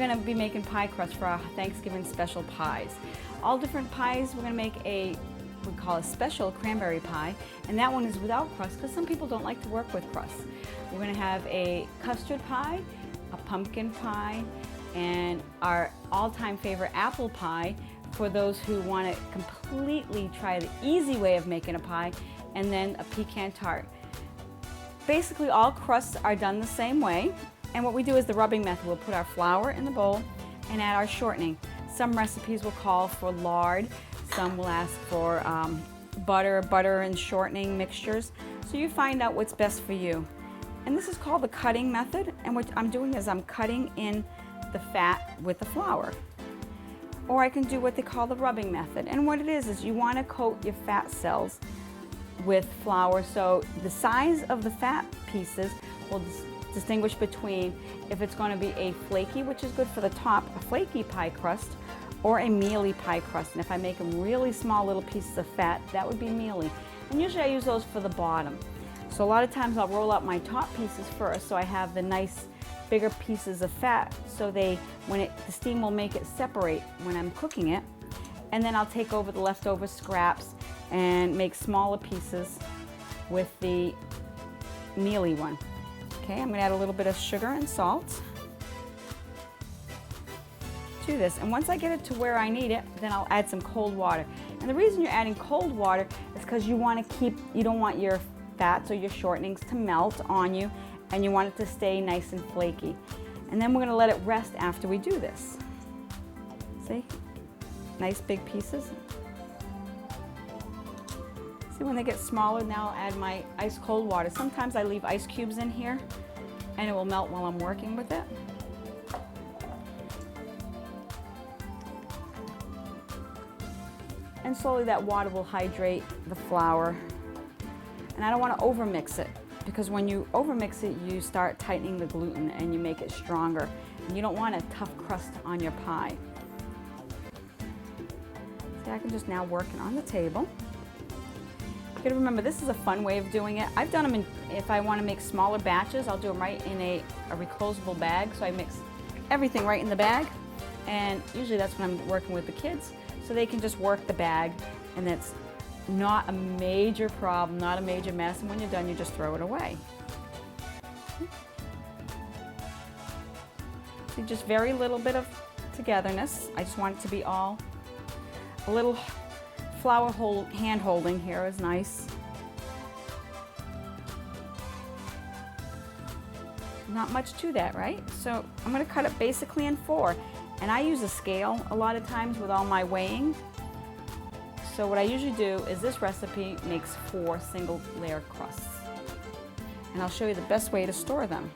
going to be making pie crust for our Thanksgiving special pies. All different pies, we're going to make we call a special cranberry pie, and that one is without crust because some people don't like to work with crust. We're going to have a custard pie, a pumpkin pie, and our all-time favorite apple pie for those who want to completely try the easy way of making a pie, and then a pecan tart. Basically, all crusts are done the same way, and what we do is the rubbing method. We'll put our flour in the bowl and add our shortening. Some recipes will call for lard, some will ask for butter and shortening mixtures. So you find out what's best for you. And this is called the cutting method, and what I'm doing is I'm cutting in the fat with the flour. Or I can do what they call the rubbing method. And what it is you want to coat your fat cells with flour, so the size of the fat pieces will distinguish between if it's going to be a flaky, which is good for the top, a flaky pie crust, or a mealy pie crust. And if I make them really small little pieces of fat, that would be mealy. And usually I use those for the bottom. So a lot of times I'll roll out my top pieces first, so I have the nice bigger pieces of fat, so the steam will make it separate when I'm cooking it. And then I'll take over the leftover scraps and make smaller pieces with the mealy one. Okay, I'm going to add a little bit of sugar and salt to this. And once I get it to where I need it, then I'll add some cold water. And the reason you're adding cold water is because you don't want your fats or your shortenings to melt on you, and you want it to stay nice and flaky. And then we're going to let it rest after we do this. See? Nice big pieces. See, when they get smaller, now I'll add my ice cold water. Sometimes I leave ice cubes in here and it will melt while I'm working with it. And slowly that water will hydrate the flour. And I don't want to overmix it, because when you overmix it, you start tightening the gluten and you make it stronger. And you don't want a tough crust on your pie. See, I can just now work it on the table. You gotta remember, this is a fun way of doing it. I've done them if I want to make smaller batches, I'll do them right in a reclosable bag. So I mix everything right in the bag, and usually that's when I'm working with the kids, so they can just work the bag, and that's not a major problem, not a major mess, and when you're done, you just throw it away. See, just very little bit of togetherness. I just want it to be all a little flour hand holding here is nice. Not much to that, right? So I'm going to cut it basically in 4, and I use a scale a lot of times with all my weighing. So what I usually do is this recipe makes 4 single layer crusts, and I'll show you the best way to store them.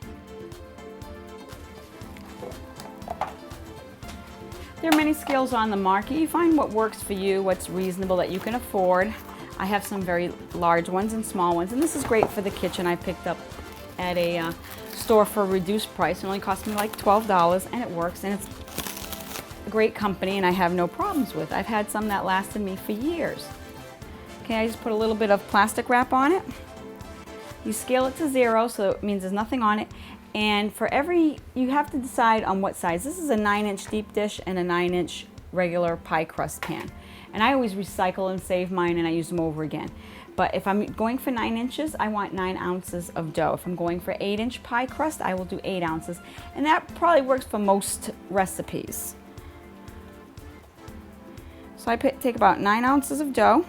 There are many scales on the market. You find what works for you, what's reasonable that you can afford. I have some very large ones and small ones, and this is great for the kitchen. I picked up at a store for a reduced price. It only cost me like $12, and it works, and it's a great company, and I have no problems with. I've had some that lasted me for years. Okay, I just put a little bit of plastic wrap on it. You scale it to 0, so it means there's nothing on it. And for you have to decide on what size. This is a 9-inch deep dish and a 9-inch regular pie crust pan. And I always recycle and save mine, and I use them over again. But if I'm going for 9 inches, I want 9 ounces of dough. If I'm going for 8-inch pie crust, I will do 8 ounces. And that probably works for most recipes. So I take about 9 ounces of dough.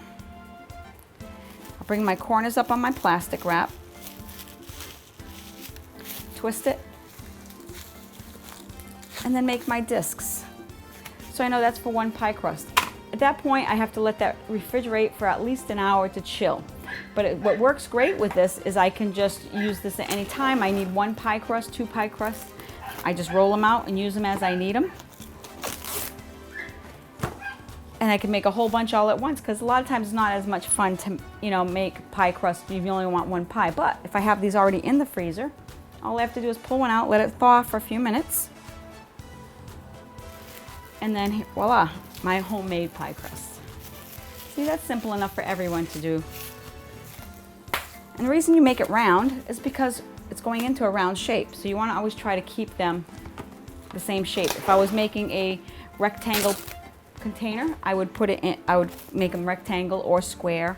I'll bring my corners up on my plastic wrap. Twist it, and then make my discs. So I know that's for 1 pie crust. At that point, I have to let that refrigerate for at least an hour to chill. But what works great with this is I can just use this at any time. I need 1 pie crust, 2 pie crusts. I just roll them out and use them as I need them. And I can make a whole bunch all at once, because a lot of times it's not as much fun to, make pie crust if you only want 1 pie. But if I have these already in the freezer, all I have to do is pull one out, let it thaw for a few minutes, and then voila, my homemade pie crust. See, that's simple enough for everyone to do. And the reason you make it round is because it's going into a round shape, so you want to always try to keep them the same shape. If I was making a rectangle container, I would put it in, I would make them rectangle or square.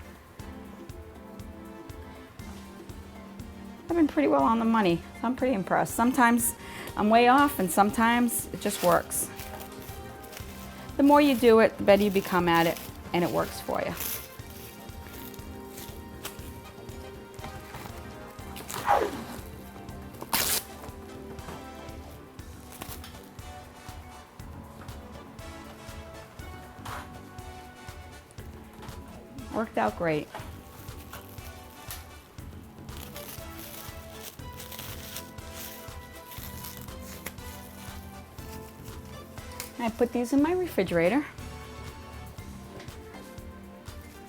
I've been pretty well on the money, so I'm pretty impressed. Sometimes I'm way off and sometimes it just works. The more you do it, the better you become at it, and it works for you. Worked out great. I put these in my refrigerator.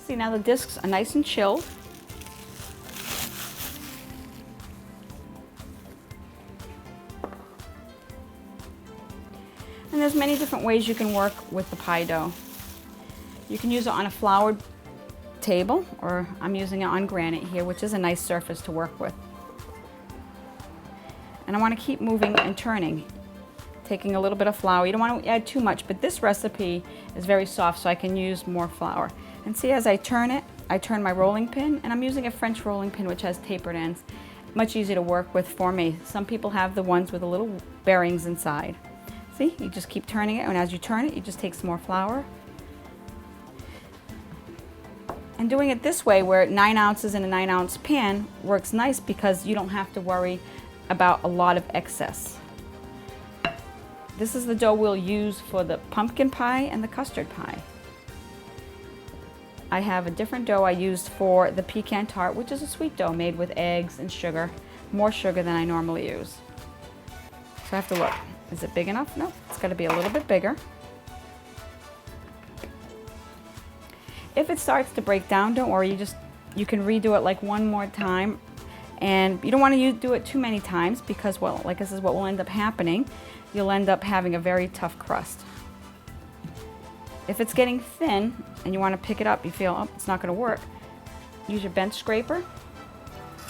See, now the discs are nice and chilled. And there's many different ways you can work with the pie dough. You can use it on a floured table, or I'm using it on granite here, which is a nice surface to work with. And I want to keep moving and turning, taking a little bit of flour. You don't want to add too much, but this recipe is very soft, so I can use more flour. And see, as I turn it, I turn my rolling pin, and I'm using a French rolling pin which has tapered ends. Much easier to work with for me. Some people have the ones with the little bearings inside. See, you just keep turning it, and as you turn it, you just take some more flour. And doing it this way, where 9 ounces in a 9-ounce pan, works nice because you don't have to worry about a lot of excess. This is the dough we'll use for the pumpkin pie and the custard pie. I have a different dough I used for the pecan tart, which is a sweet dough made with eggs and sugar, more sugar than I normally use. So I have to look, is it big enough? No, it's got to be a little bit bigger. If it starts to break down, don't worry, you can redo it like one more time. And you don't want to do it too many times because, well, like this is what will end up happening. You'll end up having a very tough crust. If it's getting thin and you want to pick it up, you feel, oh, it's not going to work, use your bench scraper,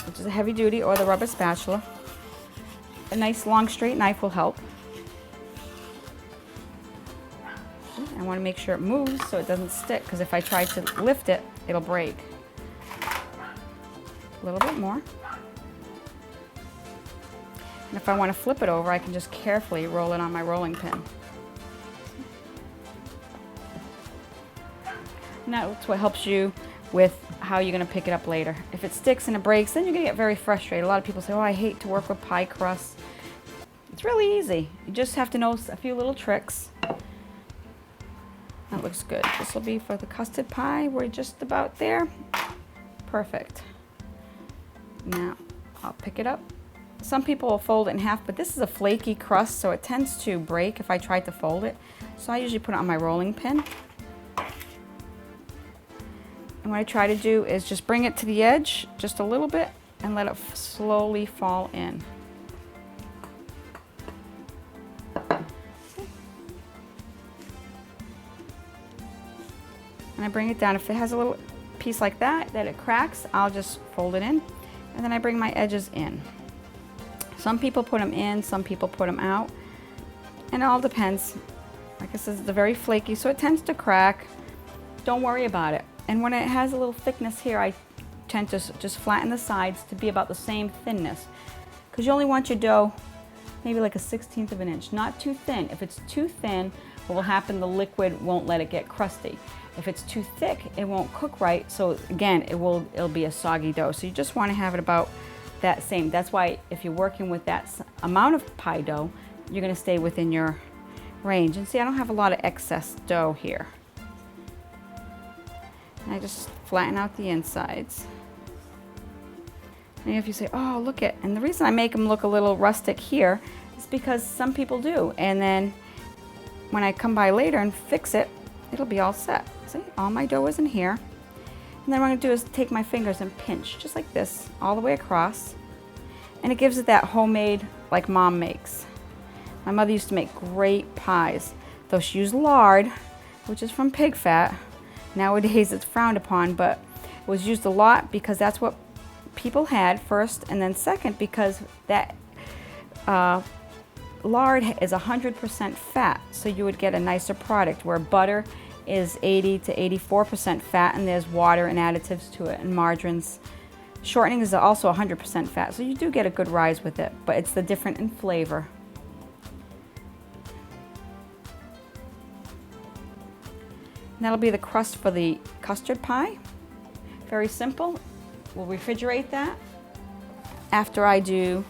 which is a heavy duty, or the rubber spatula. A nice long straight knife will help. I want to make sure it moves so it doesn't stick, because if I try to lift it, it'll break. A little bit more. And if I want to flip it over, I can just carefully roll it on my rolling pin. And that's what helps you with how you're going to pick it up later. If it sticks and it breaks, then you're going to get very frustrated. A lot of people say, oh, I hate to work with pie crusts. It's really easy. You just have to know a few little tricks. That looks good. This will be for the custard pie. We're just about there. Perfect. Now, I'll pick it up. Some people will fold it in half, but this is a flaky crust, so it tends to break if I try to fold it. So I usually put it on my rolling pin. And what I try to do is just bring it to the edge just a little bit and let it slowly fall in. And I bring it down. If it has a little piece like that it cracks, I'll just fold it in. And then I bring my edges in. Some people put them in, some people put them out. And it all depends. Like I said, it's very flaky, so it tends to crack. Don't worry about it. And when it has a little thickness here, I tend to just flatten the sides to be about the same thinness. Because you only want your dough maybe like a 1/16 of an inch, not too thin. If it's too thin, what will happen, the liquid won't let it get crusty. If it's too thick, it won't cook right, so again, it'll be a soggy dough. So you just want to have it about that same. That's why if you're working with that amount of pie dough, you're going to stay within your range. And see, I don't have a lot of excess dough here. And I just flatten out the insides. And if you say, oh, look it, and the reason I make them look a little rustic here is because some people do. And then when I come by later and fix it, it'll be all set. See, all my dough is in here. And then what I'm going to do is take my fingers and pinch, just like this, all the way across. And it gives it that homemade, like Mom makes. My mother used to make great pies, though she used lard, which is from pig fat. Nowadays it's frowned upon, but it was used a lot because that's what people had first, and then second because that lard is 100% fat, so you would get a nicer product, where butter is 80 to 84% fat, and there's water and additives to it, and margarines. Shortening is also 100% fat, so you do get a good rise with it, but it's the different in flavor. And that'll be the crust for the custard pie. Very simple. We'll refrigerate that after I do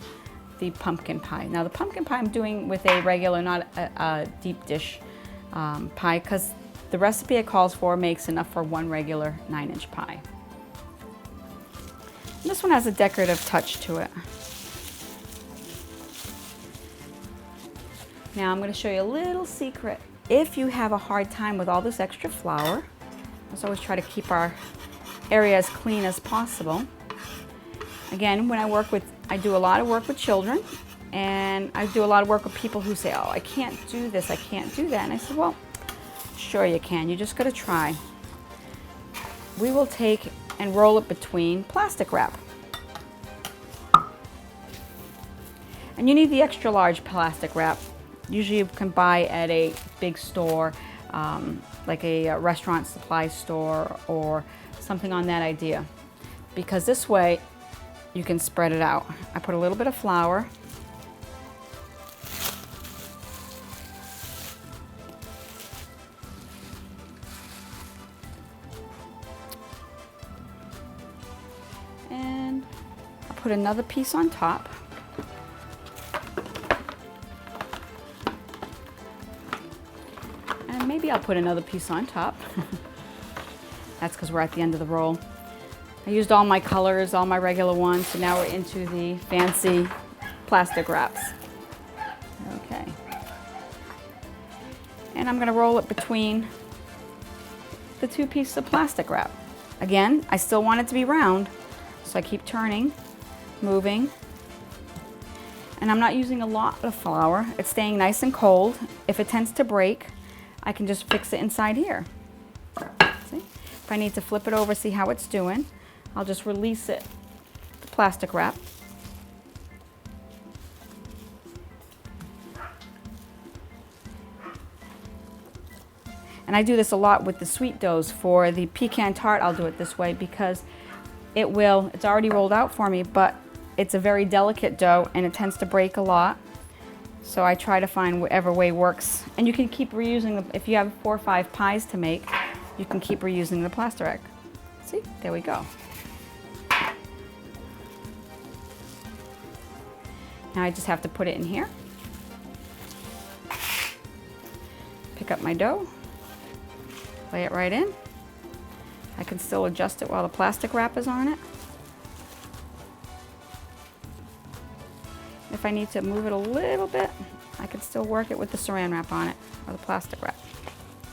the pumpkin pie. Now the pumpkin pie I'm doing with a regular, not a deep dish pie, because the recipe it calls for makes enough for one regular 9-inch pie. And this one has a decorative touch to it. Now I'm going to show you a little secret. If you have a hard time with all this extra flour, let's always try to keep our area as clean as possible. Again, when I do a lot of work with children, and I do a lot of work with people who say, oh, I can't do this, I can't do that. And I said, well, sure you can, you just gotta try. We will take and roll it between plastic wrap. And you need the extra large plastic wrap. Usually you can buy at a big store, like a restaurant supply store or something on that idea. Because this way you can spread it out. I put a little bit of flour. And I'll put another piece on top. And maybe I'll put another piece on top. That's because we're at the end of the roll. I used all my colors, all my regular ones, so now we're into the fancy plastic wraps. Okay. And I'm going to roll it between the two pieces of plastic wrap. Again, I still want it to be round, so I keep turning, moving. And I'm not using a lot of flour. It's staying nice and cold. If it tends to break, I can just fix it inside here. See? If I need to flip it over, see how it's doing, I'll just release it, the plastic wrap. And I do this a lot with the sweet doughs. For the pecan tart, I'll do it this way because it's already rolled out for me, but it's a very delicate dough and it tends to break a lot. So I try to find whatever way works. And you can keep reusing them. If you have 4 or 5 pies to make, you can keep reusing the plastic. See, there we go. Now I just have to put it in here. Pick up my dough, lay it right in. I can still adjust it while the plastic wrap is on it. If I need to move it a little bit, I can still work it with the saran wrap on it, or the plastic wrap.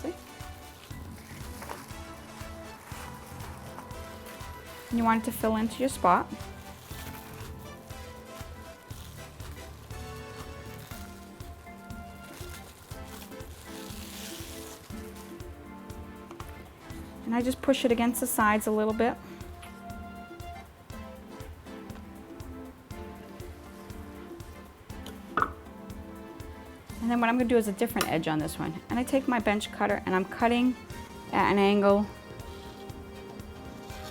See? And you want it to fill into your spot. And I just push it against the sides a little bit. And then what I'm going to do is a different edge on this one. And I take my bench cutter and I'm cutting at an angle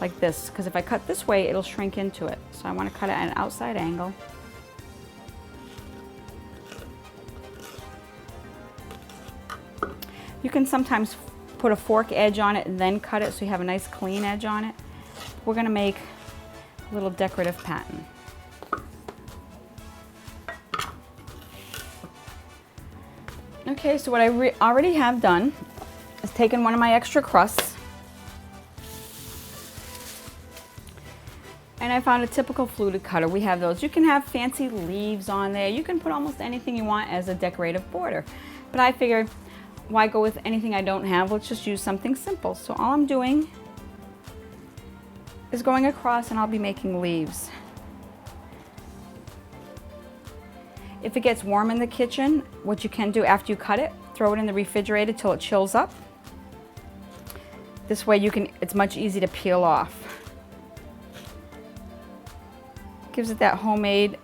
like this, because if I cut this way, it'll shrink into it. So I want to cut it at an outside angle. You can sometimes put a fork edge on it and then cut it so you have a nice clean edge on it. We're going to make a little decorative pattern. Okay, so what I already have done is taken one of my extra crusts and I found a typical fluted cutter. We have those. You can have fancy leaves on there. You can put almost anything you want as a decorative border. But I figured, why go with anything I don't have? Let's just use something simple. So all I'm doing is going across and I'll be making leaves. If it gets warm in the kitchen, what you can do after you cut it, throw it in the refrigerator till it chills up. This way it's much easier to peel off. Gives it that homemade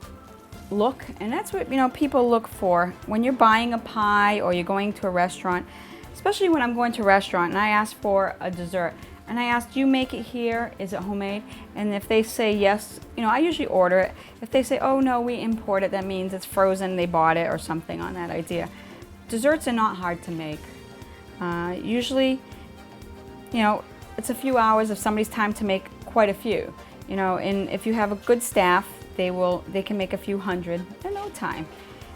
look, and that's what people look for when you're buying a pie or you're going to a restaurant. Especially when I'm going to a restaurant and I ask for a dessert and I ask, do you make it here? Is it homemade? And if they say yes, I usually order it. If they say, oh no, we import it, that means it's frozen, they bought it or something on that idea. Desserts are not hard to make. Usually, it's a few hours of somebody's time to make quite a few. And if you have a good staff, they can make a few hundred in no time.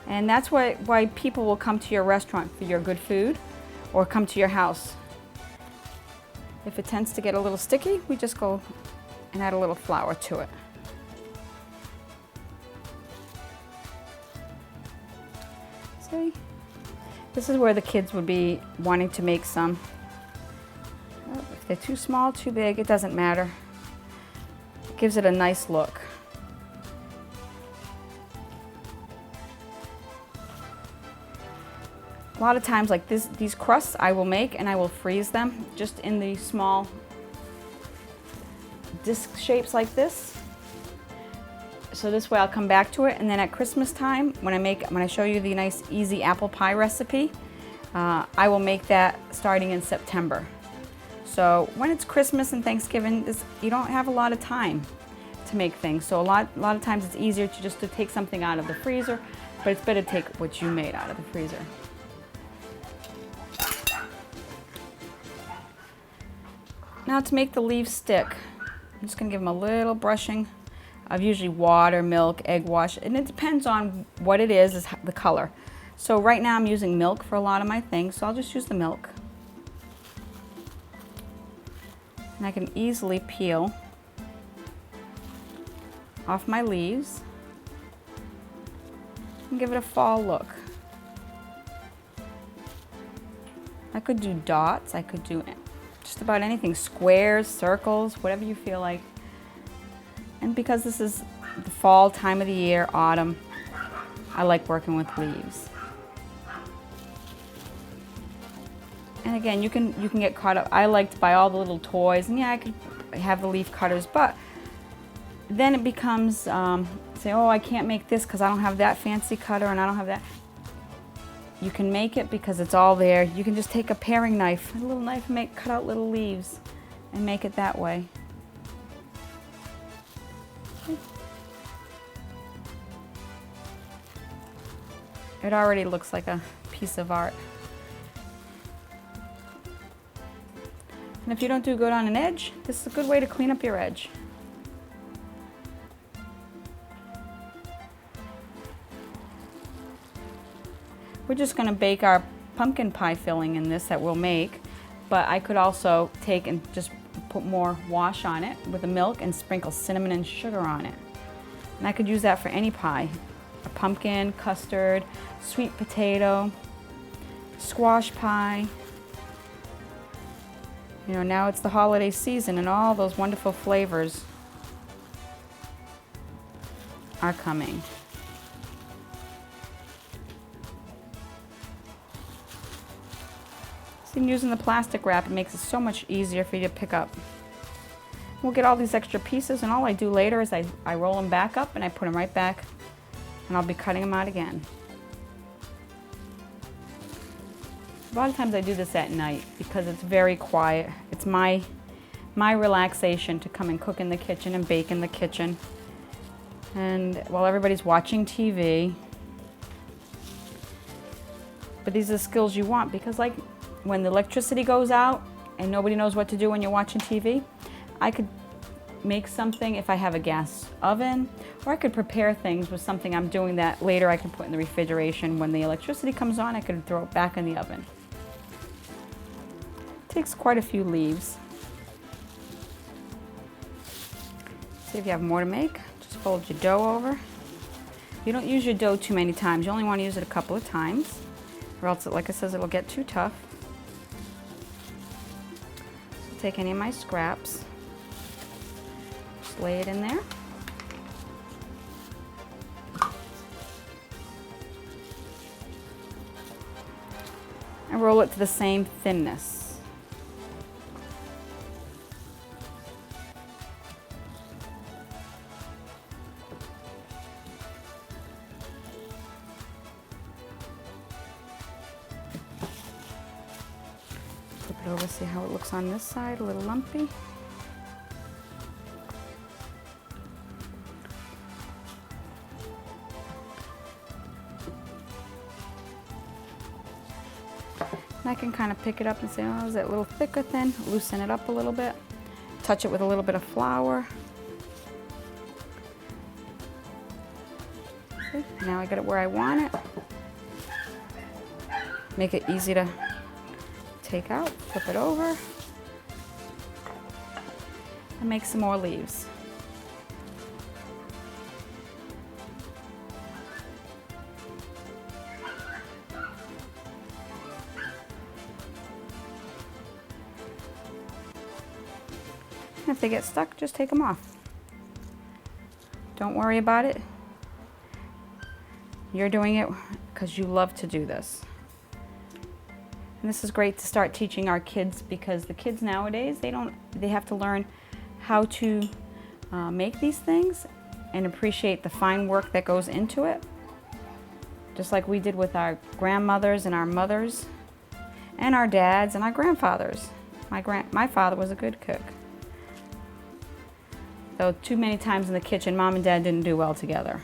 And that's why people will come to your restaurant for your good food or come to your house. If it tends to get a little sticky, we just go and add a little flour to it. See? This is where the kids would be wanting to make some. If they're too small, too big, it doesn't matter. It gives it a nice look. A lot of times like these crusts I will make and I will freeze them just in the small disc shapes like this. So this way I'll come back to it, and then at Christmas time when I show you the nice easy apple pie recipe, I will make that starting in September. So when it's Christmas and Thanksgiving, you don't have a lot of time to make things. So a lot of times it's easier to take something out of the freezer, but it's better to take what you made out of the freezer. Now to make the leaves stick, I'm just going to give them a little brushing of usually water, milk, egg wash, and it depends on what it is the color. So right now I'm using milk for a lot of my things, so I'll just use the milk. And I can easily peel off my leaves and give it a fall look. I could do dots, I could do just about anything, squares, circles, whatever you feel like. And because this is the fall time of the year, autumn, I like working with leaves. And again, you can get caught up. I like to buy all the little toys, and yeah, I could have the leaf cutters, but then it becomes, say, oh, I can't make this because I don't have that fancy cutter and I don't have that. You can make it because it's all there. You can just take a paring knife, a little knife, and cut out little leaves and make it that way. It already looks like a piece of art. And if you don't do good on an edge, this is a good way to clean up your edge. We're just going to bake our pumpkin pie filling in this that we'll make, but I could also take and just put more wash on it with the milk and sprinkle cinnamon and sugar on it. And I could use that for any pie. A pumpkin, custard, sweet potato, squash pie. Now it's the holiday season and all those wonderful flavors are coming. See, using the plastic wrap, it makes it so much easier for you to pick up. We'll get all these extra pieces, and all I do later is I roll them back up and I put them right back, and I'll be cutting them out again. A lot of times I do this at night because it's very quiet. It's my relaxation to come and cook in the kitchen and bake in the kitchen. And while everybody's watching TV. But these are the skills you want, because like when the electricity goes out and nobody knows what to do when you're watching TV, I could make something if I have a gas oven, or I could prepare things with something I'm doing that later I can put in the refrigeration. When the electricity comes on, I could throw it back in the oven. Takes quite a few leaves. See, if you have more to make, just fold your dough over. You don't use your dough too many times. You only want to use it a couple of times, or else, like it says, it'll get too tough. So take any of my scraps, just lay it in there. And roll it to the same thinness. Flip it over, see how it looks on this side, a little lumpy. And I can kind of pick it up and say, oh, is it a little thick or thin? Loosen it up a little bit. Touch it with a little bit of flour. See? Now I got it where I want it. Make it easy to take out, flip it over, and make some more leaves. And if they get stuck, just take them off. Don't worry about it. You're doing it because you love to do this. And this is great to start teaching our kids, because the kids nowadays, they have to learn how to make these things and appreciate the fine work that goes into it. Just like we did with our grandmothers and our mothers and our dads and our grandfathers. My father was a good cook. Though too many times in the kitchen, Mom and Dad didn't do well together.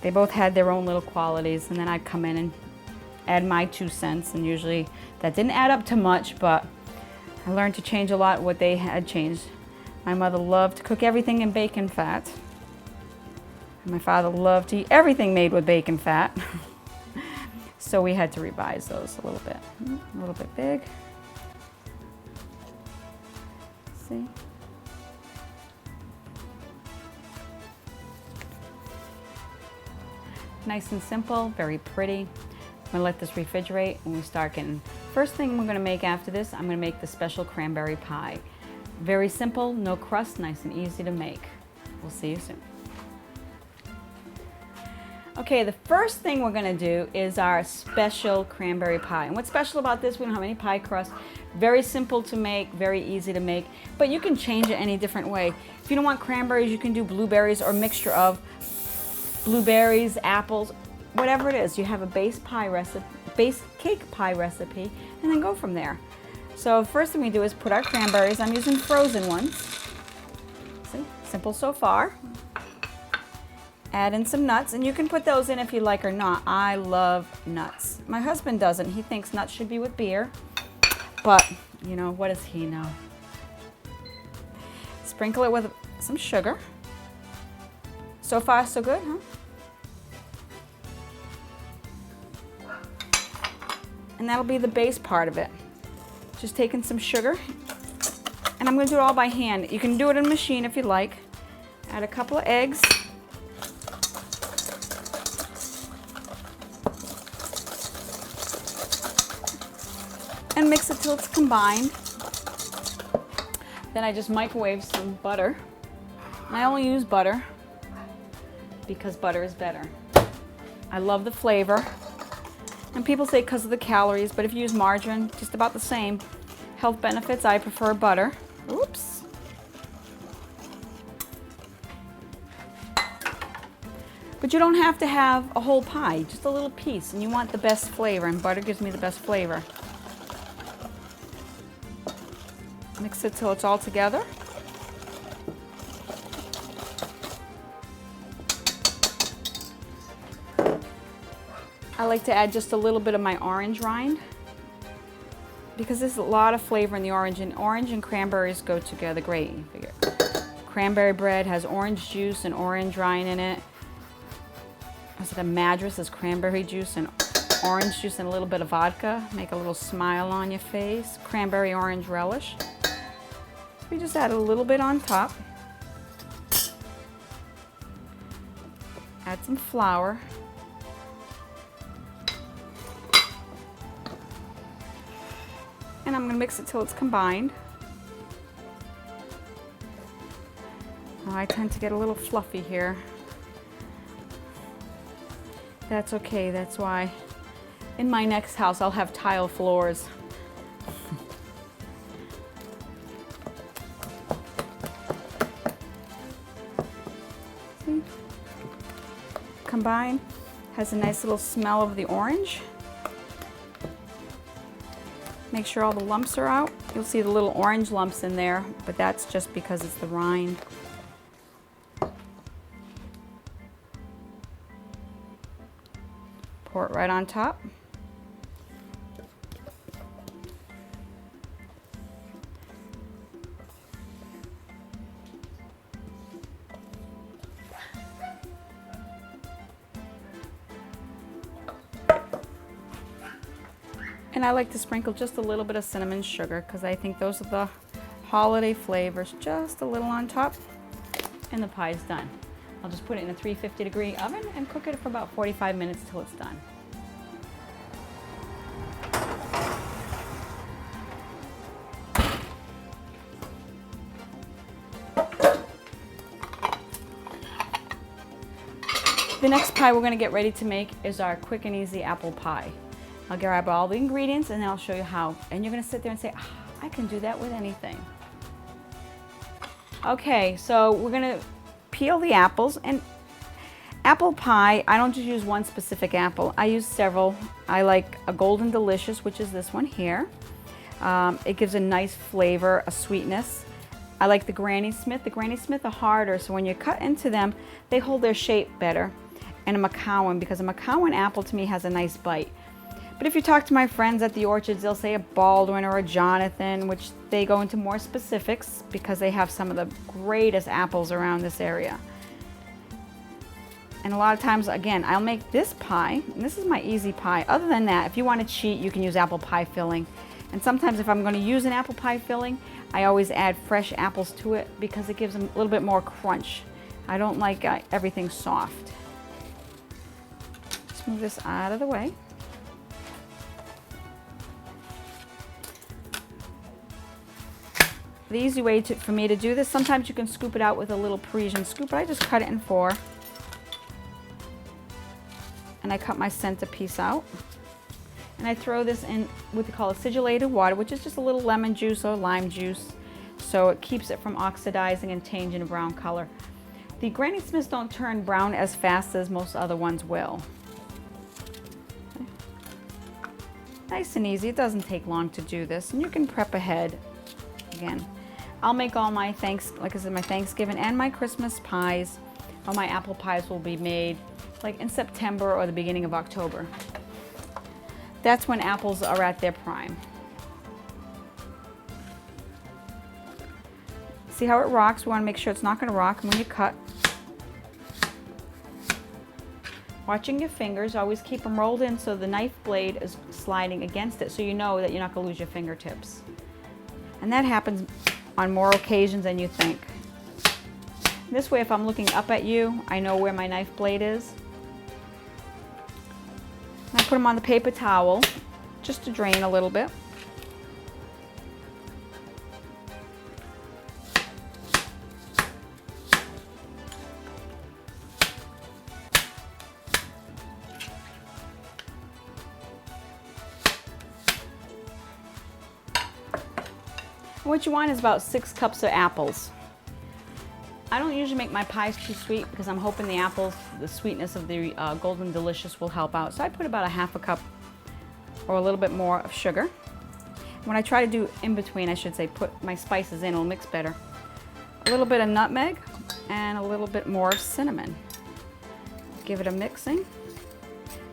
They both had their own little qualities, and then I'd come in and add my 2 cents, and usually that didn't add up to much, but I learned to change a lot what they had changed. My mother loved to cook everything in bacon fat. And my father loved to eat everything made with bacon fat. So we had to revise those a little bit. A little bit big. See? Nice and simple, very pretty. I'm gonna let this refrigerate when we start getting. First thing we're gonna make after this, I'm gonna make the special cranberry pie. Very simple, no crust, nice and easy to make. We'll see you soon. Okay, the first thing we're gonna do is our special cranberry pie. And what's special about this, we don't have any pie crust. Very simple to make, very easy to make, but you can change it any different way. If you don't want cranberries, you can do blueberries or a mixture of blueberries, apples, whatever it is. You have a base cake pie recipe, and then go from there. So first thing we do is put our cranberries. I'm using frozen ones. See, simple so far. Add in some nuts, and you can put those in if you like or not. I love nuts. My husband doesn't. He thinks nuts should be with beer, but you know, what does he know? Sprinkle it with some sugar. So far, so good, huh? And that'll be the base part of it. Just taking some sugar, and I'm gonna do it all by hand. You can do it in a machine if you like. Add a couple of eggs. And mix it till it's combined. Then I just microwave some butter. And I only use butter because butter is better. I love the flavor. And people say because of the calories, but if you use margarine, just about the same. Health benefits, I prefer butter. Oops. But you don't have to have a whole pie, just a little piece, and you want the best flavor, and butter gives me the best flavor. Mix it till it's all together. I like to add just a little bit of my orange rind because there's a lot of flavor in the orange, and cranberries go together great. Cranberry bread has orange juice and orange rind in it. Is it a Madras? There's cranberry juice and orange juice and a little bit of vodka. Make a little smile on your face. Cranberry orange relish. We just add a little bit on top. Add some flour. And I'm going to mix it till it's combined. Oh, I tend to get a little fluffy here. That's okay, that's why in my next house I'll have tile floors. See? Combine, has a nice little smell of the orange. Make sure all the lumps are out. You'll see the little orange lumps in there, but that's just because it's the rind. Pour it right on top. And I like to sprinkle just a little bit of cinnamon sugar because I think those are the holiday flavors. Just a little on top, and the pie is done. I'll just put it in a 350-degree oven and cook it for about 45 minutes till it's done. The next pie we're going to get ready to make is our quick and easy apple pie. I'll grab all the ingredients and then I'll show you how. And you're going to sit there and say, I can do that with anything. Okay, so we're going to peel the apples. And apple pie, I don't just use one specific apple. I use several. I like a Golden Delicious, which is this one here. It gives a nice flavor, a sweetness. I like the Granny Smith. The Granny Smith are harder, so when you cut into them, they hold their shape better. And a McCowan, because a McCowan apple to me has a nice bite. But if you talk to my friends at the orchards, they'll say a Baldwin or a Jonathan, which they go into more specifics because they have some of the greatest apples around this area. And a lot of times, again, I'll make this pie, and this is my easy pie. Other than that, if you want to cheat, you can use apple pie filling. And sometimes if I'm going to use an apple pie filling, I always add fresh apples to it because it gives them a little bit more crunch. I don't like everything soft. Let's move this out of the way. The easy way for me to do this, sometimes you can scoop it out with a little Parisian scoop, but I just cut it in 4. And I cut my center piece out. And I throw this in what they call acidulated water, which is just a little lemon juice or lime juice, so it keeps it from oxidizing and changing a brown color. The Granny Smiths don't turn brown as fast as most other ones will. Okay. Nice and easy, it doesn't take long to do this, and you can prep ahead. Again, I'll make all my like I said, my Thanksgiving and my Christmas pies. All my apple pies will be made like in September or the beginning of October. That's when apples are at their prime. See how it rocks? We want to make sure it's not going to rock when you cut. Watching your fingers, always keep them rolled in so the knife blade is sliding against it so you know that you're not going to lose your fingertips. And that happens on more occasions than you think. This way, if I'm looking up at you, I know where my knife blade is. And I put them on the paper towel just to drain a little bit. What you want is about 6 cups of apples. I don't usually make my pies too sweet because I'm hoping the apples, the sweetness of the Golden Delicious will help out. So I put about a half a cup or a little bit more of sugar. When I try to do in between, I should say, put my spices in, it'll mix better. A little bit of nutmeg and a little bit more of cinnamon. Give it a mixing.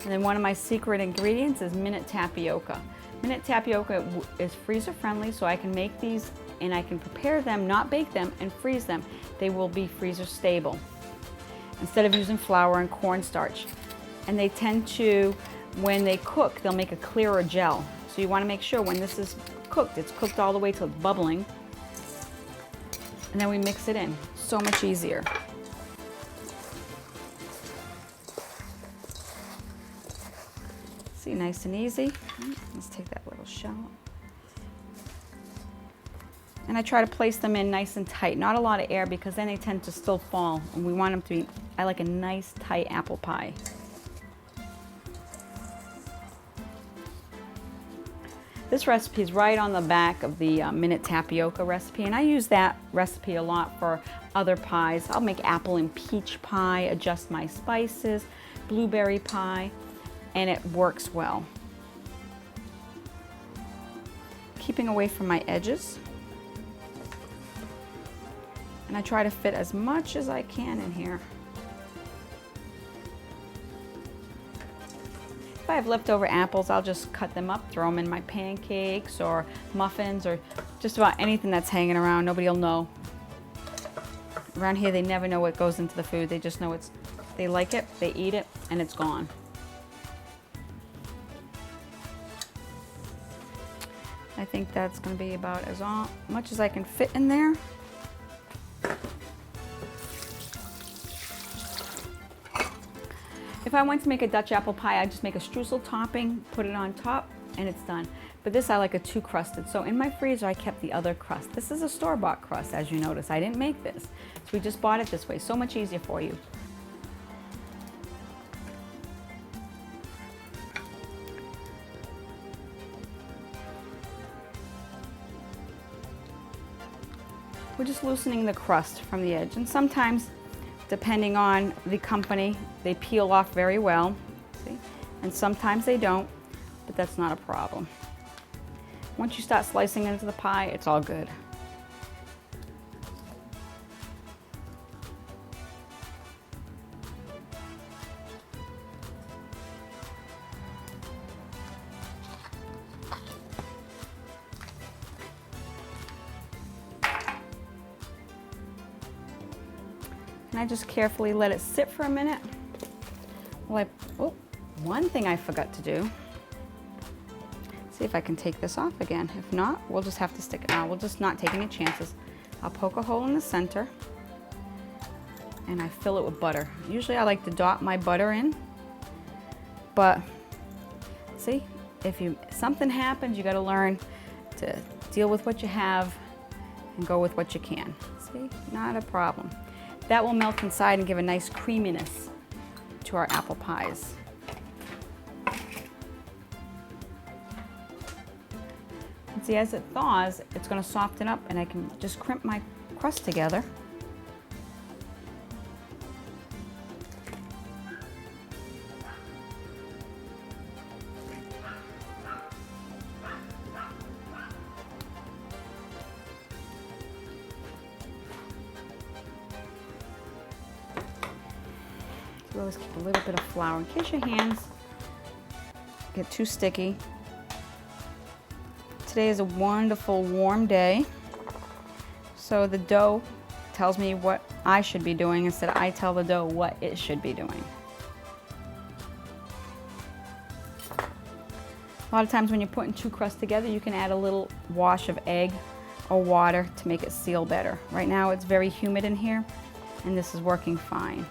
And then one of my secret ingredients is minute tapioca. Minute tapioca is freezer friendly, so I can make these and I can prepare them, not bake them, and freeze them. They will be freezer stable instead of using flour and cornstarch. And they tend to, when they cook, they'll make a clearer gel. So you want to make sure when this is cooked, it's cooked all the way till it's bubbling. And then we mix it in. So much easier. See, nice and easy. Let's take that little shell. And I try to place them in nice and tight, not a lot of air because then they tend to still fall. And we want them to be, I like a nice tight apple pie. This recipe is right on the back of the minute tapioca recipe, and I use that recipe a lot for other pies. I'll make apple and peach pie, adjust my spices, blueberry pie, and it works well. keeping away from my edges. And I try to fit as much as I can in here. If I have leftover apples, I'll just cut them up, throw them in my pancakes or muffins or just about anything that's hanging around. Nobody will know. Around here, they never know what goes into the food. They just know they like it, they eat it, and it's gone. I think that's going to be about as much as I can fit in there. If I want to make a Dutch apple pie, I just make a streusel topping, put it on top, and it's done. But this I like a two-crusted. So in my freezer, I kept the other crust. This is a store-bought crust, as you notice. I didn't make this. So we just bought it this way. So much easier for you. We're just loosening the crust from the edge. And sometimes, depending on the company, they peel off very well. See? And sometimes they don't, but that's not a problem. Once you start slicing into the pie, it's all good. And I just carefully let it sit for a minute. Well, one thing I forgot to do. See if I can take this off again. If not, we'll just have to stick it out. We'll just not take any chances. I'll poke a hole in the center and I fill it with butter. Usually I like to dot my butter in, but see, if something happens, you got to learn to deal with what you have and go with what you can. See, not a problem. That will melt inside and give a nice creaminess to our apple pies. And see, as it thaws, it's going to soften up and I can just crimp my crust together. So always keep a little bit of flour in case your hands get too sticky. Today is a wonderful warm day, so the dough tells me what I should be doing instead of I tell the dough what it should be doing. A lot of times when you're putting two crusts together, you can add a little wash of egg or water to make it seal better. Right now it's very humid in here and this is working fine.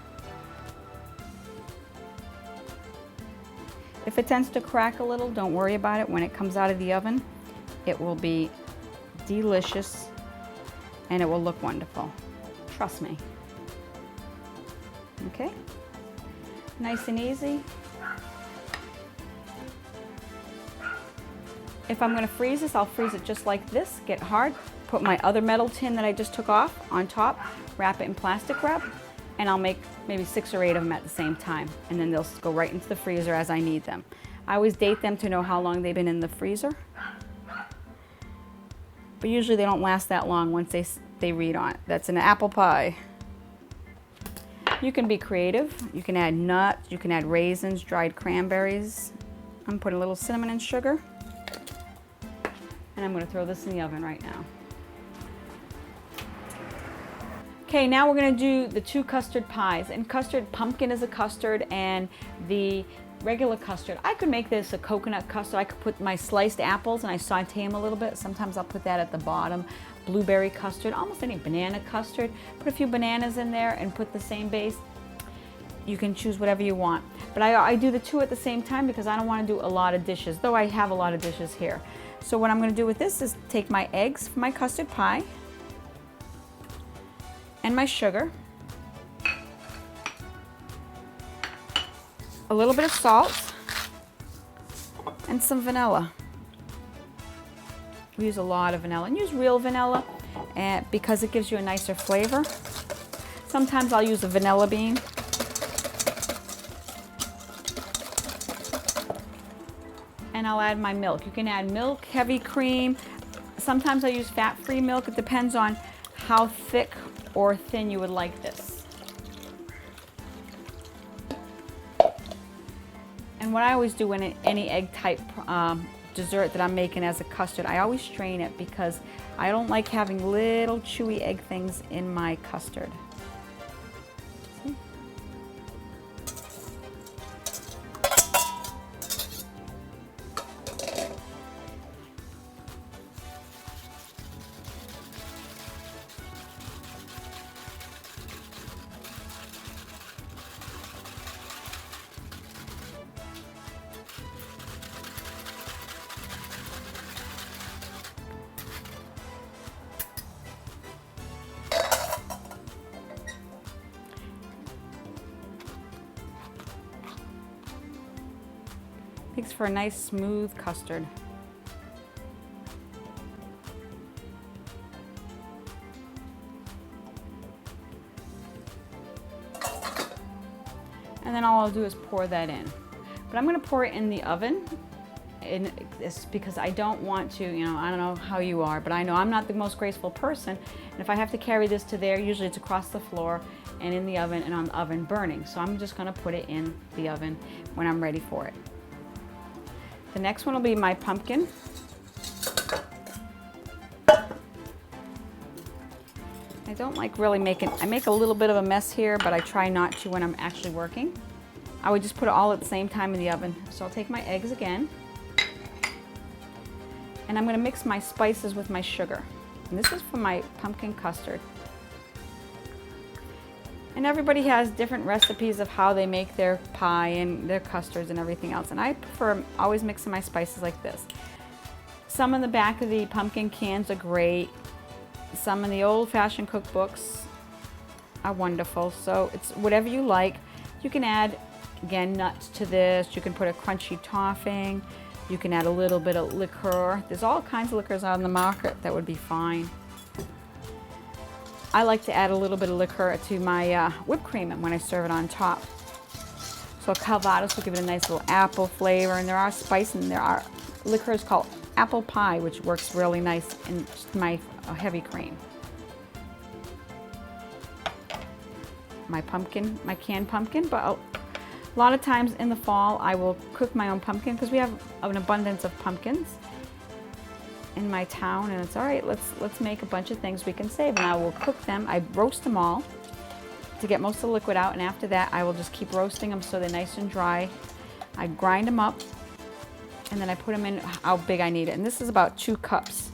If it tends to crack a little, don't worry about it. When it comes out of the oven, it will be delicious and it will look wonderful. Trust me. Okay? Nice and easy. If I'm going to freeze this, I'll freeze it just like this, get hard, put my other metal tin that I just took off on top, wrap it in plastic wrap, and I'll make maybe 6 or 8 of them at the same time, and then they'll go right into the freezer as I need them. I always date them to know how long they've been in the freezer, but usually they don't last that long once they read on it. That's an apple pie. You can be creative. You can add nuts, you can add raisins, dried cranberries. I'm putting a little cinnamon and sugar, and I'm going to throw this in the oven right now. Okay, now we're going to do the 2 custard pies. And custard, pumpkin is a custard, and the regular custard, I could make this a coconut custard. I could put my sliced apples and I saute them a little bit. Sometimes I'll put that at the bottom. Blueberry custard, almost any banana custard. Put a few bananas in there and put the same base. You can choose whatever you want. But I do the 2 at the same time because I don't want to do a lot of dishes, though I have a lot of dishes here. So what I'm going to do with this is take my eggs for my custard pie and my sugar, a little bit of salt, and some vanilla. We use a lot of vanilla, and use real vanilla because it gives you a nicer flavor. Sometimes I'll use a vanilla bean. And I'll add my milk. You can add milk, heavy cream, Sometimes I use fat-free milk. It depends on how thick or thin you would like this. And what I always do in any egg type dessert that I'm making as a custard, I always strain it because I don't like having little chewy egg things in my custard. See? Makes for a nice smooth custard. And then all I'll do is pour that in. But I'm going to pour it in the oven. It's because I don't want to, I don't know how you are, but I know I'm not the most graceful person. And if I have to carry this to there, usually it's across the floor and in the oven and on the oven burning. So I'm just going to put it in the oven when I'm ready for it. The next one will be my pumpkin. I don't like really I make a little bit of a mess here, but I try not to when I'm actually working. I would just put it all at the same time in the oven. So I'll take my eggs again. And I'm going to mix my spices with my sugar. And this is for my pumpkin custard. And everybody has different recipes of how they make their pie and their custards and everything else. And I prefer always mixing my spices like this. Some in the back of the pumpkin cans are great. Some in the old-fashioned cookbooks are wonderful. So it's whatever you like. You can add, again, nuts to this. You can put a crunchy topping. You can add a little bit of liqueur. There's all kinds of liqueurs out on the market that would be fine. I like to add a little bit of liqueur to my whipped cream when I serve it on top. So Calvados will give it a nice little apple flavor, and there are spice and there are liqueurs called apple pie, which works really nice in my heavy cream. My pumpkin, my canned pumpkin, but a lot of times in the fall I will cook my own pumpkin because we have an abundance of pumpkins in my town, and it's all right, let's make a bunch of things we can save, and I will cook them. I roast them all to get most of the liquid out, and after that I will just keep roasting them so they're nice and dry. I grind them up, and then I put them in how big I need it, and this is about 2 cups.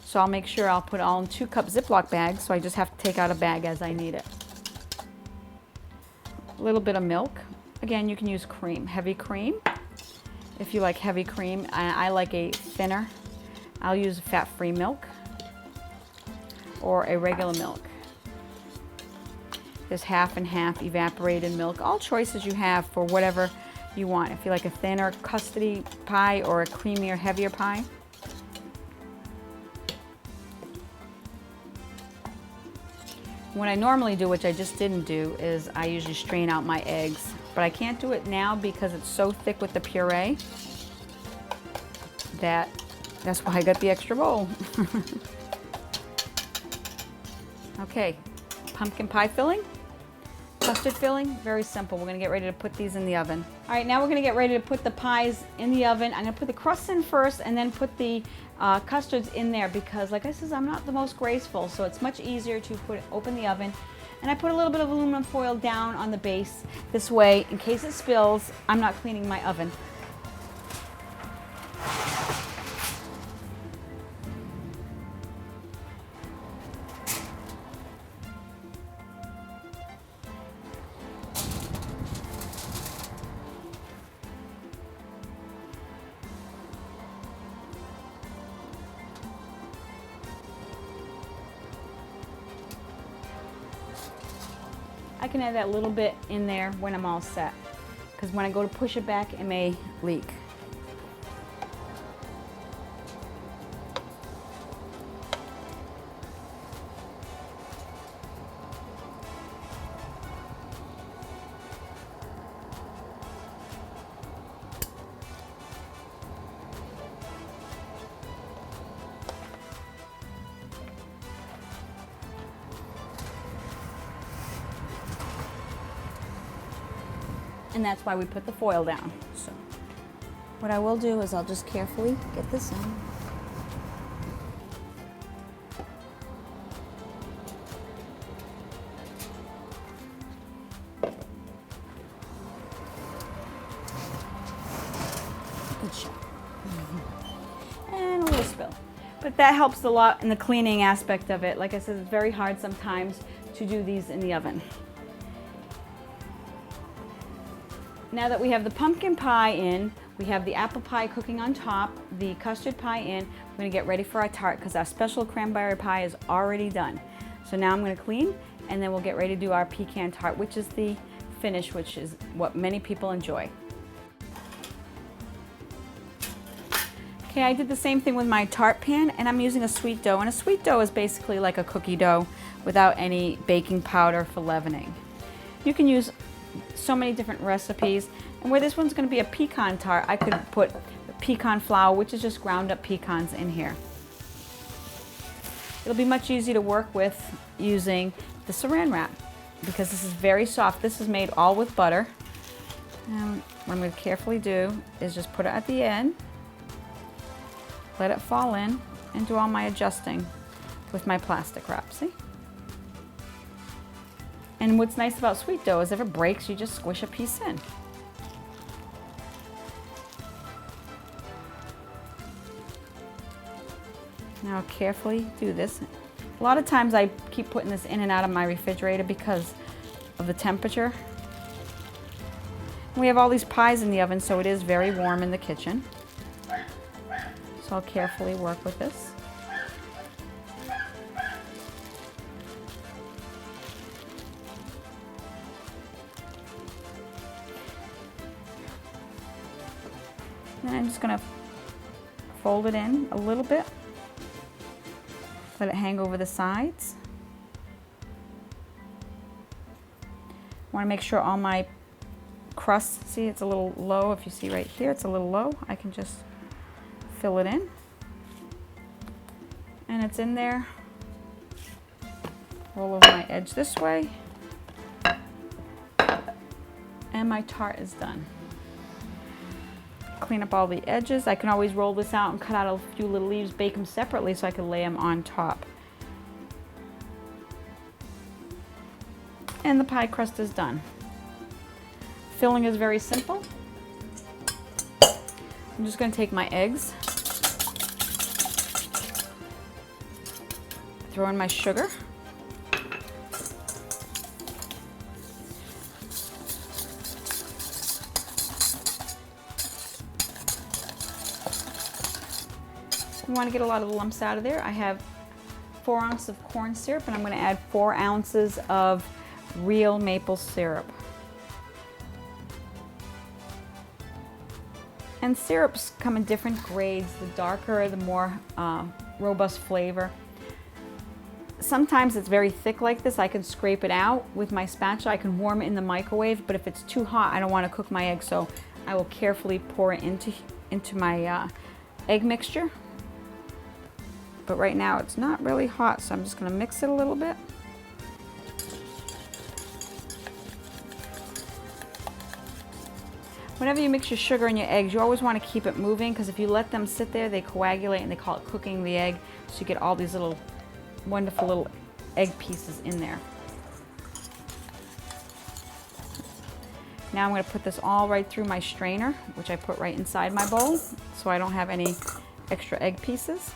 So I'll make sure I'll put it all in 2-cup Ziploc bags, so I just have to take out a bag as I need it. A little bit of milk. Again, you can use cream, heavy cream. If you like heavy cream, I like a thinner. I'll use fat-free milk or a regular milk. There's half and half evaporated milk. All choices you have for whatever you want. If you like a thinner custardy pie or a creamier, heavier pie. What I normally do, which I just didn't do, is I usually strain out my eggs. But I can't do it now because it's so thick with the puree that's why I got the extra bowl. Okay, pumpkin pie filling, custard filling, very simple. We're gonna get ready to put these in the oven. All right, now we're gonna get ready to put the pies in the oven. I'm gonna put the crusts in first and then put the custards in there because, like I said, I'm not the most graceful, so it's much easier to open the oven. And I put a little bit of aluminum foil down on the base. This way, in case it spills, I'm not cleaning my oven. I can add that little bit in there when I'm all set, because when I go to push it back, it may leak. And that's why we put the foil down. So what I will do is I'll just carefully get this in. Good shot. And a little spill. But that helps a lot in the cleaning aspect of it. Like I said, it's very hard sometimes to do these in the oven. Now that we have the pumpkin pie in, we have the apple pie cooking on top, the custard pie in, we're gonna get ready for our tart because our special cranberry pie is already done. So now I'm gonna clean and then we'll get ready to do our pecan tart, which is the finish, which is what many people enjoy. Okay, I did the same thing with my tart pan and I'm using a sweet dough. And a sweet dough is basically like a cookie dough without any baking powder for leavening. You can use so many different recipes. And where this one's going to be a pecan tart, I could put pecan flour, which is just ground up pecans in here. It'll be much easier to work with using the saran wrap because this is very soft. This is made all with butter. And what I'm going to carefully do is just put it at the end, let it fall in, and do all my adjusting with my plastic wrap. See? And what's nice about sweet dough is if it breaks, you just squish a piece in. Now carefully do this. A lot of times I keep putting this in and out of my refrigerator because of the temperature. We have all these pies in the oven, so it is very warm in the kitchen. So I'll carefully work with this. And I'm just going to fold it in a little bit. Let it hang over the sides. Want to make sure all my crust, see it's a little low. If you see right here, it's a little low. I can just fill it in. And it's in there. Roll over my edge this way. And my tart is done. Clean up all the edges. I can always roll this out and cut out a few little leaves, bake them separately so I can lay them on top. And the pie crust is done. Filling is very simple. I'm just going to take my eggs, throw in my sugar, you want to get a lot of the lumps out of there. I have 4 ounces of corn syrup and I'm going to add 4 ounces of real maple syrup. And syrups come in different grades. The darker, the more robust flavor. Sometimes it's very thick like this. I can scrape it out with my spatula. I can warm it in the microwave, but if it's too hot, I don't want to cook my egg, so I will carefully pour it into my egg mixture. But right now it's not really hot, so I'm just going to mix it a little bit. Whenever you mix your sugar and your eggs, you always want to keep it moving because if you let them sit there, they coagulate and they call it cooking the egg. So you get all these little wonderful little egg pieces in there. Now I'm going to put this all right through my strainer, which I put right inside my bowl so I don't have any extra egg pieces.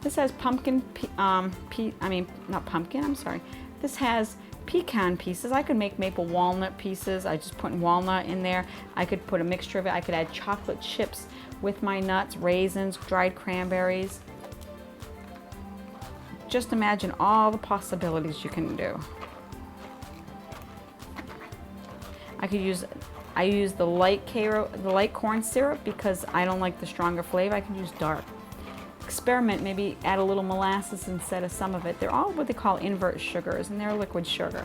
This has pumpkin, not pumpkin, I'm sorry. This has pecan pieces. I could make maple walnut pieces. I just put walnut in there. I could put a mixture of it. I could add chocolate chips with my nuts, raisins, dried cranberries. Just imagine all the possibilities you can do. I use the light corn syrup because I don't like the stronger flavor. I can use dark. Experiment, maybe add a little molasses instead of some of it. They're all what they call invert sugars, and they're liquid sugar.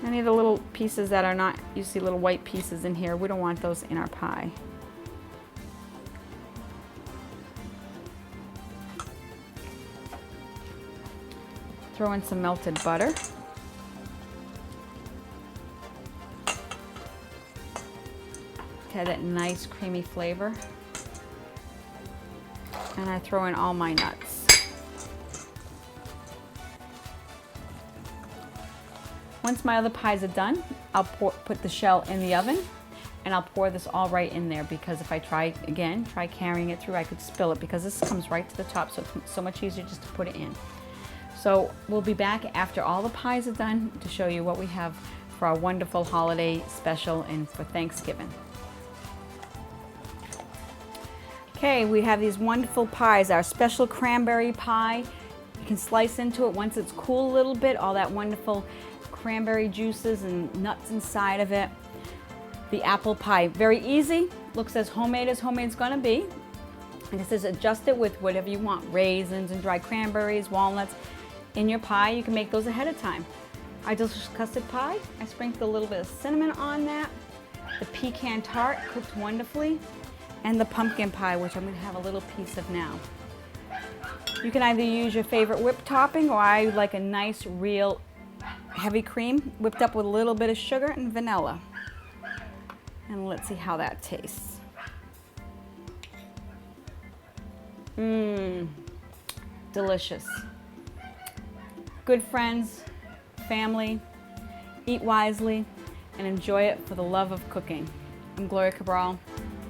And Any of the little pieces that are not, you see little white pieces in here, we don't want those in our pie. Throw in some melted butter. To have that nice creamy flavor. And I throw in all my nuts. Once my other pies are done, I'll put the shell in the oven, and I'll pour this all right in there, because if I try carrying it through, I could spill it, because this comes right to the top, so it's so much easier just to put it in. So we'll be back after all the pies are done to show you what we have for our wonderful holiday special and for Thanksgiving. Okay, we have these wonderful pies, our special cranberry pie. You can slice into it once it's cool a little bit, all that wonderful cranberry juices and nuts inside of it. The apple pie, very easy, looks as homemade's gonna be. And this is adjust it with whatever you want, raisins and dried cranberries, walnuts. In your pie, you can make those ahead of time. Our delicious custard pie, I sprinkled a little bit of cinnamon on that. The pecan tart cooked wonderfully. And the pumpkin pie, which I'm gonna have a little piece of now. You can either use your favorite whipped topping, or I like a nice, real heavy cream whipped up with a little bit of sugar and vanilla. And let's see how that tastes. Delicious. Good friends, family, eat wisely, and enjoy it for the love of cooking. I'm Gloria Cabral.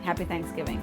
Happy Thanksgiving.